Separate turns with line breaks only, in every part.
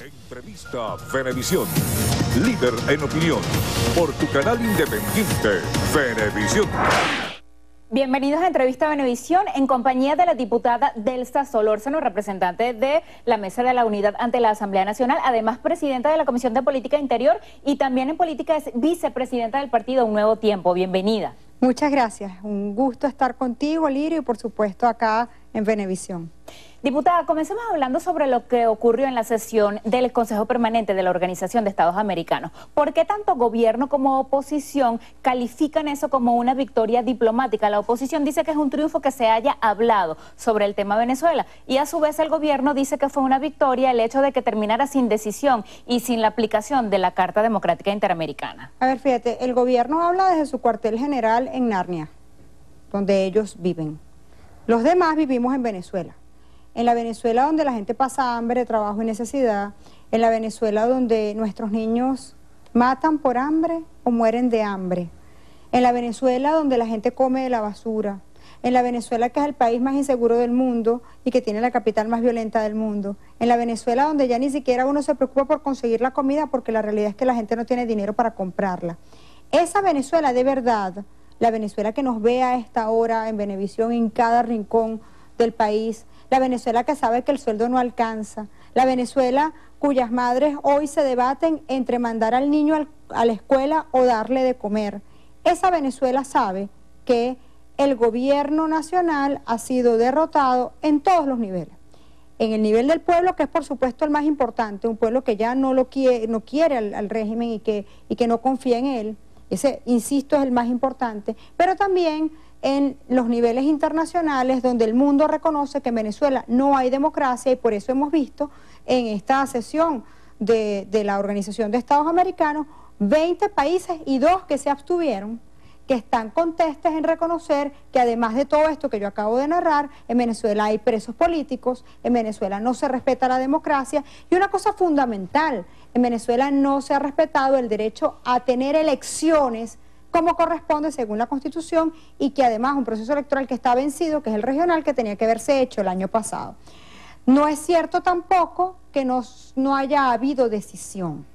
Entrevista Venevisión, líder en opinión, por tu canal independiente, Venevisión.
Bienvenidos a Entrevista Venevisión en compañía de la diputada Delsa Solórzano, representante de la Mesa de la Unidad ante la Asamblea Nacional, además presidenta de la Comisión de Política Interior y también en política es vicepresidenta del partido Un Nuevo Tiempo. Bienvenida.
Muchas gracias, un gusto estar contigo, Lirio, y por supuesto acá en Venevisión.
Diputada, comencemos hablando sobre lo que ocurrió en la sesión del Consejo Permanente de la Organización de Estados Americanos. ¿Por qué tanto gobierno como oposición califican eso como una victoria diplomática? La oposición dice que es un triunfo que se haya hablado sobre el tema Venezuela y a su vez el gobierno dice que fue una victoria el hecho de que terminara sin decisión y sin la aplicación de la Carta Democrática Interamericana.
A ver, fíjate, el gobierno habla desde su cuartel general en Narnia, donde ellos viven. Los demás vivimos en Venezuela. En la Venezuela donde la gente pasa hambre, trabajo y necesidad, en la Venezuela donde nuestros niños matan por hambre o mueren de hambre, en la Venezuela donde la gente come de la basura, en la Venezuela que es el país más inseguro del mundo y que tiene la capital más violenta del mundo, en la Venezuela donde ya ni siquiera uno se preocupa por conseguir la comida porque la realidad es que la gente no tiene dinero para comprarla. Esa Venezuela de verdad, la Venezuela que nos ve a esta hora en Venevisión en cada rincón del país, la Venezuela que sabe que el sueldo no alcanza, la Venezuela cuyas madres hoy se debaten entre mandar al niño a la escuela o darle de comer. Esa Venezuela sabe que el gobierno nacional ha sido derrotado en todos los niveles. En el nivel del pueblo, que es por supuesto el más importante, un pueblo que ya no quiere al régimen y que no confía en él, ese, insisto, es el más importante, pero también en los niveles internacionales donde el mundo reconoce que en Venezuela no hay democracia y por eso hemos visto en esta sesión de la Organización de Estados Americanos 20 países y 2 que se abstuvieron, que están contestes en reconocer que además de todo esto que yo acabo de narrar, en Venezuela hay presos políticos, en Venezuela no se respeta la democracia y una cosa fundamental, en Venezuela no se ha respetado el derecho a tener elecciones como corresponde según la Constitución y que además un proceso electoral que está vencido, que es el regional, que tenía que haberse hecho el año pasado. No es cierto tampoco que no haya habido decisión,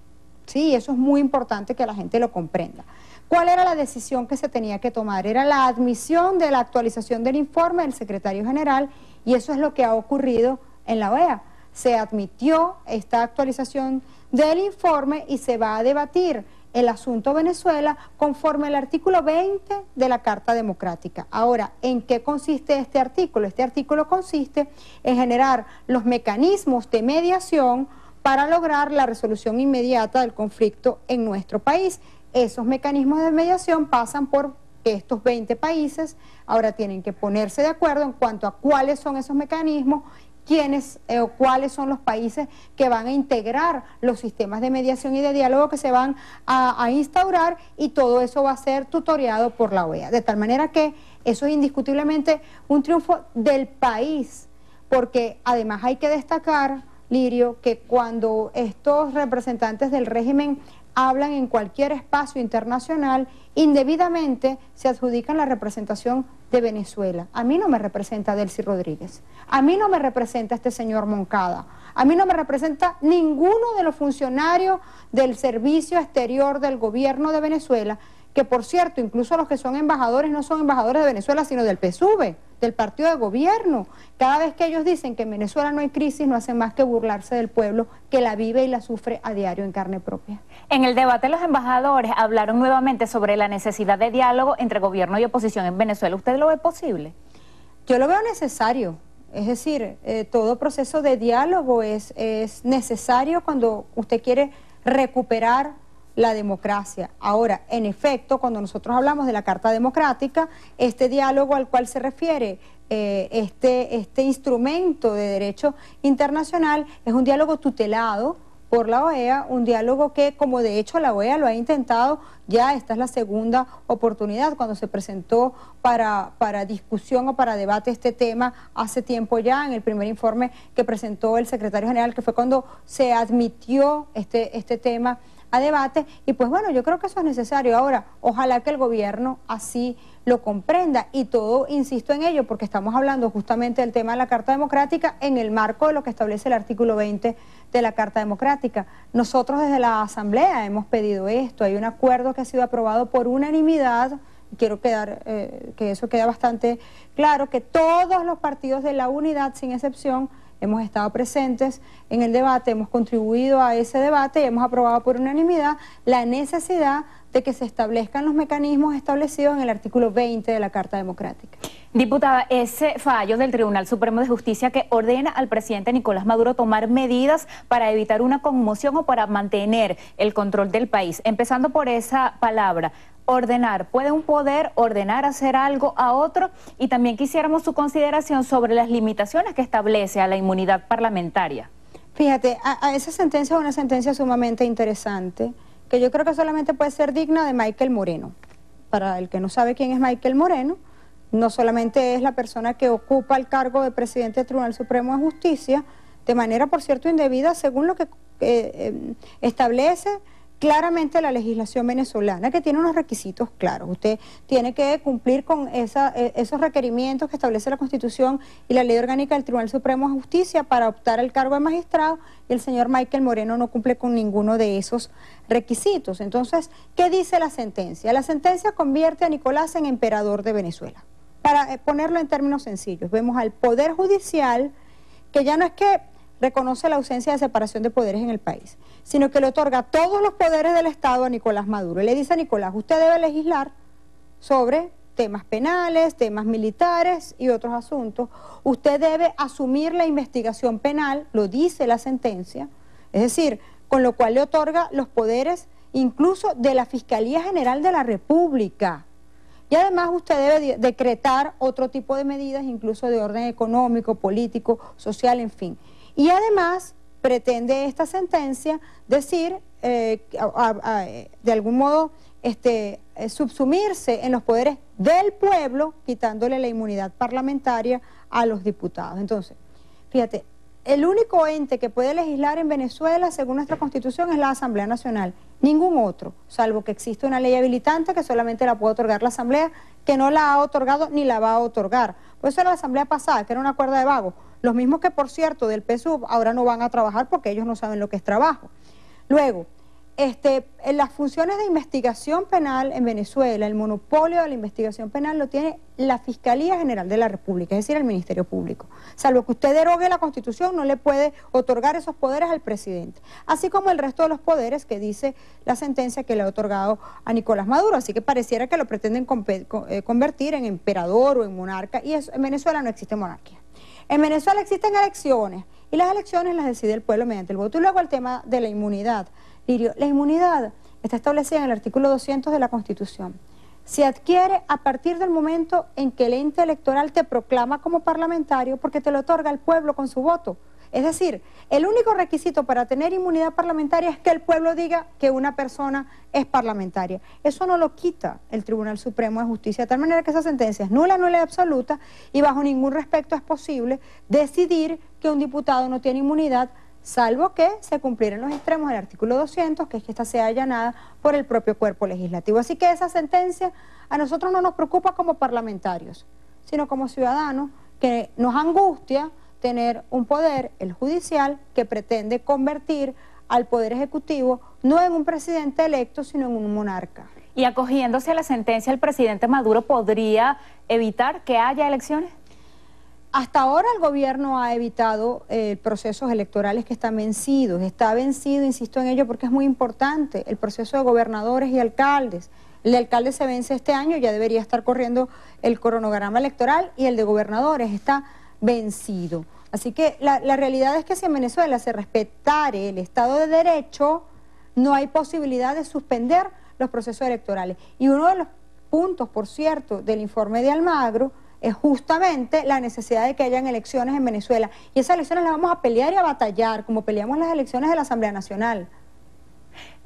¿sí? Eso es muy importante que la gente lo comprenda. ¿Cuál era la decisión que se tenía que tomar? Era la admisión de la actualización del informe del secretario general y eso es lo que ha ocurrido en la OEA. Se admitió esta actualización del informe y se va a debatir el asunto Venezuela conforme al artículo 20 de la Carta Democrática. Ahora, ¿en qué consiste este artículo? Este artículo consiste en generar los mecanismos de mediación para lograr la resolución inmediata del conflicto en nuestro país. Esos mecanismos de mediación pasan por que estos 20 países ahora tienen que ponerse de acuerdo en cuanto a cuáles son esos mecanismos, quiénes o cuáles son los países que van a integrar los sistemas de mediación y de diálogo que se van a instaurar y todo eso va a ser tutoriado por la OEA. De tal manera que eso es indiscutiblemente un triunfo del país, porque además hay que destacar, Lirio, que cuando estos representantes del régimen hablan en cualquier espacio internacional, indebidamente se adjudican la representación de Venezuela. A mí no me representa Delcy Rodríguez, a mí no me representa este señor Moncada, a mí no me representa ninguno de los funcionarios del Servicio Exterior del Gobierno de Venezuela, que por cierto, incluso los que son embajadores no son embajadores de Venezuela, sino del PSUV, del partido de gobierno. Cada vez que ellos dicen que en Venezuela no hay crisis, no hacen más que burlarse del pueblo que la vive y la sufre a diario en carne propia.
En el debate los embajadores hablaron nuevamente sobre la necesidad de diálogo entre gobierno y oposición en Venezuela. ¿Usted lo ve posible?
Yo lo veo necesario. Es decir, todo proceso de diálogo es necesario cuando usted quiere recuperar la democracia. Ahora, en efecto, cuando nosotros hablamos de la Carta Democrática, este diálogo al cual se refiere este instrumento de derecho internacional es un diálogo tutelado por la OEA, un diálogo que, como de hecho la OEA lo ha intentado Ya esta es la segunda oportunidad. Cuando se presentó para discusión o para debate este tema hace tiempo ya, en el primer informe que presentó el secretario general, que fue cuando se admitió este tema a debate, y pues bueno, yo creo que eso es necesario. Ahora, ojalá que el gobierno así lo comprenda, y todo, insisto en ello, porque estamos hablando justamente del tema de la Carta Democrática en el marco de lo que establece el artículo 20 de la Carta Democrática. Nosotros desde la Asamblea hemos pedido esto, hay un acuerdo que ha sido aprobado por unanimidad, quiero que eso quede bastante claro, que todos los partidos de la unidad, sin excepción, hemos estado presentes en el debate, hemos contribuido a ese debate y hemos aprobado por unanimidad la necesidad de que se establezcan los mecanismos establecidos en el artículo 20 de la Carta Democrática.
Diputada, ese fallo del Tribunal Supremo de Justicia que ordena al presidente Nicolás Maduro tomar medidas para evitar una conmoción o para mantener el control del país, empezando por esa palabra, ordenar. ¿Puede un poder ordenar hacer algo a otro? Y también quisiéramos su consideración sobre las limitaciones que establece a la inmunidad parlamentaria.
Fíjate, a esa sentencia es una sentencia sumamente interesante, que yo creo que solamente puede ser digna de Michael Moreno. Para el que no sabe quién es Michael Moreno, no solamente es la persona que ocupa el cargo de presidente del Tribunal Supremo de Justicia, de manera, por cierto, indebida, según lo que establece claramente la legislación venezolana, que tiene unos requisitos claros. Usted tiene que cumplir con esos requerimientos que establece la Constitución y la Ley Orgánica del Tribunal Supremo de Justicia para optar al cargo de magistrado, y el señor Michael Moreno no cumple con ninguno de esos requisitos. Entonces, ¿qué dice la sentencia? La sentencia convierte a Nicolás en emperador de Venezuela. Para ponerlo en términos sencillos, vemos al Poder Judicial, que ya no es que reconoce la ausencia de separación de poderes en el país, sino que le otorga todos los poderes del Estado a Nicolás Maduro. Y le dice a Nicolás, usted debe legislar sobre temas penales, temas militares y otros asuntos. Usted debe asumir la investigación penal, lo dice la sentencia, es decir, con lo cual le otorga los poderes incluso de la Fiscalía General de la República. Y además usted debe decretar otro tipo de medidas, incluso de orden económico, político, social, en fin. Y además pretende esta sentencia decir, de algún modo, subsumirse en los poderes del pueblo, quitándole la inmunidad parlamentaria a los diputados. Entonces, fíjate, el único ente que puede legislar en Venezuela, según nuestra Constitución, es la Asamblea Nacional. Ningún otro, salvo que existe una ley habilitante que solamente la puede otorgar la Asamblea, que no la ha otorgado ni la va a otorgar. Por eso era la Asamblea pasada, que era una cuerda de vagos. Los mismos que, por cierto, del PSUV ahora no van a trabajar porque ellos no saben lo que es trabajo. Luego, en las funciones de investigación penal en Venezuela, el monopolio de la investigación penal lo tiene la Fiscalía General de la República, es decir, el Ministerio Público. Salvo que usted derogue la Constitución, no le puede otorgar esos poderes al presidente. Así como el resto de los poderes que dice la sentencia que le ha otorgado a Nicolás Maduro. Así que pareciera que lo pretenden convertir en emperador o en monarca, y eso, en Venezuela no existe monarquía. En Venezuela existen elecciones, y las elecciones las decide el pueblo mediante el voto. Y luego el tema de la inmunidad. Lirio, la inmunidad está establecida en el artículo 200 de la Constitución. Se adquiere a partir del momento en que el ente electoral te proclama como parlamentario, porque te lo otorga el pueblo con su voto. Es decir, el único requisito para tener inmunidad parlamentaria es que el pueblo diga que una persona es parlamentaria. Eso no lo quita el Tribunal Supremo de Justicia, de tal manera que esa sentencia es nula, nula y absoluta, y bajo ningún respecto es posible decidir que un diputado no tiene inmunidad, salvo que se cumplieran los extremos del artículo 200, que es que esta sea allanada por el propio cuerpo legislativo. Así que esa sentencia a nosotros no nos preocupa como parlamentarios, sino como ciudadanos, que nos angustia tener un poder, el judicial, que pretende convertir al poder ejecutivo no en un presidente electo, sino en un monarca.
Y acogiéndose a la sentencia, ¿el presidente Maduro podría evitar que haya elecciones?
Hasta ahora el gobierno ha evitado procesos electorales que están vencidos. Está vencido, insisto en ello, porque es muy importante el proceso de gobernadores y alcaldes. El de alcaldes se vence este año, ya debería estar corriendo el cronograma electoral, y el de gobernadores está vencido. Así que la realidad es que si en Venezuela se respetare el Estado de Derecho, no hay posibilidad de suspender los procesos electorales. Y uno de los puntos, por cierto, del informe de Almagro es justamente la necesidad de que hayan elecciones en Venezuela. Y esas elecciones las vamos a pelear y a batallar, como peleamos las elecciones de la Asamblea Nacional.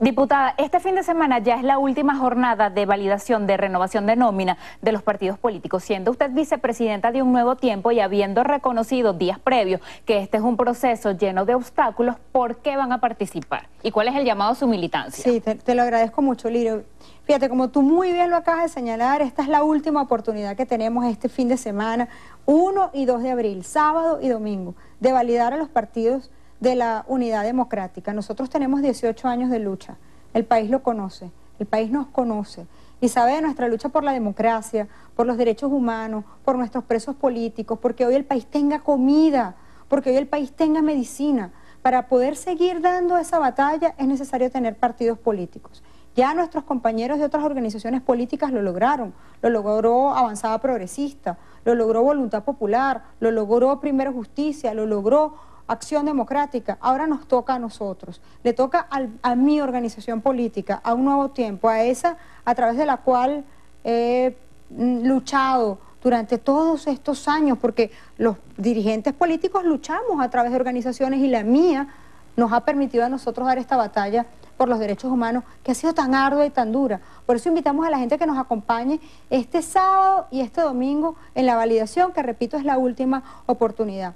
Diputada, este fin de semana ya es la última jornada de validación de renovación de nómina de los partidos políticos. Siendo usted vicepresidenta de Un Nuevo Tiempo y habiendo reconocido días previos que este es un proceso lleno de obstáculos, ¿por qué van a participar? ¿Y cuál es el llamado a su militancia?
Sí, te lo agradezco mucho, Lirio. Fíjate, como tú muy bien lo acabas de señalar, esta es la última oportunidad que tenemos este fin de semana, 1 y 2 de abril, sábado y domingo, de validar a los partidos de la Unidad Democrática. Nosotros tenemos 18 años de lucha, el país lo conoce, el país nos conoce y sabe de nuestra lucha por la democracia, por los derechos humanos, por nuestros presos políticos, porque hoy el país tenga comida, porque hoy el país tenga medicina. Para poder seguir dando esa batalla es necesario tener partidos políticos. Ya nuestros compañeros de otras organizaciones políticas lo lograron, lo logró Avanzada Progresista, lo logró Voluntad Popular, lo logró Primero Justicia, lo logró Acción Democrática. Ahora nos toca a nosotros, le toca a mi organización política, a Un Nuevo Tiempo, a esa a través de la cual he luchado durante todos estos años, porque los dirigentes políticos luchamos a través de organizaciones y la mía nos ha permitido a nosotros dar esta batalla por los derechos humanos que ha sido tan ardua y tan dura. Por eso invitamos a la gente que nos acompañe este sábado y este domingo en la validación, que repito es la última oportunidad.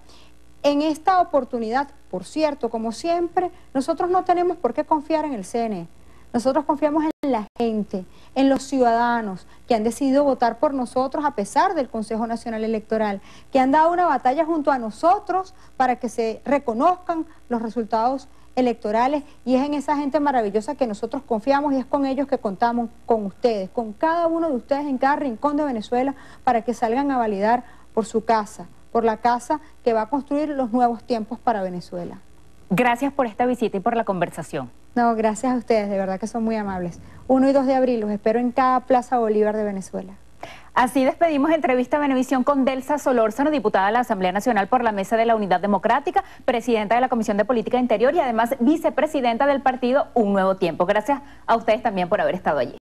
En esta oportunidad, por cierto, como siempre, nosotros no tenemos por qué confiar en el CNE. Nosotros confiamos en la gente, en los ciudadanos que han decidido votar por nosotros a pesar del Consejo Nacional Electoral, que han dado una batalla junto a nosotros para que se reconozcan los resultados electorales, y es en esa gente maravillosa que nosotros confiamos y es con ellos que contamos, con ustedes, con cada uno de ustedes en cada rincón de Venezuela, para que salgan a validar por su casa, por la casa que va a construir los nuevos tiempos para Venezuela.
Gracias por esta visita y por la conversación.
No, gracias a ustedes, de verdad que son muy amables. 1 y 2 de abril, los espero en cada Plaza Bolívar de Venezuela.
Así despedimos entrevista a Venevisión con Delsa Solórzano, diputada de la Asamblea Nacional por la Mesa de la Unidad Democrática, presidenta de la Comisión de Política Interior y además vicepresidenta del partido Un Nuevo Tiempo. Gracias a ustedes también por haber estado allí.